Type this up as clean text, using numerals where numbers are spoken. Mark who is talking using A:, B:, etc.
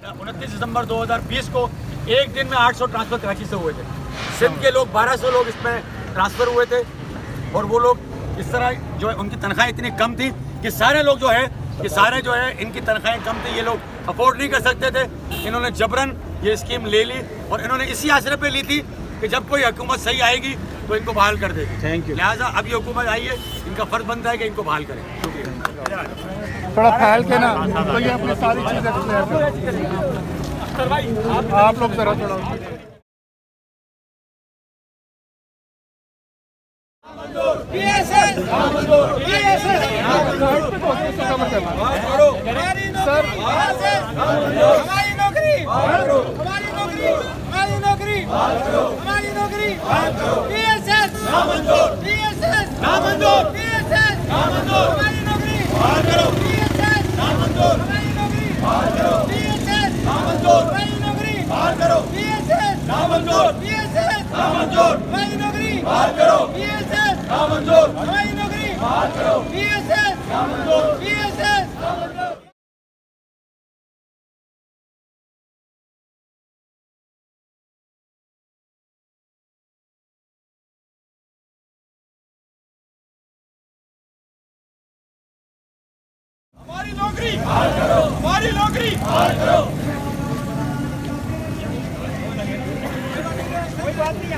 A: 29 दिसंबर 2020 को एक दिन में 800 ट्रांसफर कराची से हुए थे। सिंध के लोग 1200 लोग इसमें ट्रांसफ़र हुए थे और वो लोग इस तरह जो है उनकी तनख्वाहें इतनी कम थी कि सारे लोग जो है इनकी तनख्वाहें कम थी, ये लोग अफोर्ड नहीं कर सकते थे। इन्होंने जबरन ये स्कीम ले ली और इन्होंने इसी आसरे पे ली थी कि जब कोई हुकूमत सही आएगी तो इनको बहाल कर देगी।
B: Thank you.
A: लिहाजा अब ये हुकूमत आई है, इनका फ़र्ज बनता है कि इनको बहाल करें।
B: थोड़ा फैल के ना तो ये अपनी सारी चीज़ें क्लियर करें। आप लोग जरा थोड़ा
C: सर हमारी नौकरी, हमारी नौकरी, हमारी नौकरी, हमारी नौकरी, PSS नामंजूर, PSS नामंजूर, PSS नामंजूर, हमारी नौकरी, PSS नामंजूर, हमारी नौकरी, PSS नामंजूर, हमारी नौकरी, PSS नामंजूर, PSS नामंजूर, हमारी नौकरी, PSS नामंजूर, हमारी नौकरी, PSS नामंजूर, PSS नामंजूर। हमारी नौकरी बहाल करो, हमारी नौकरी बहाल करो। कोई बात नहीं।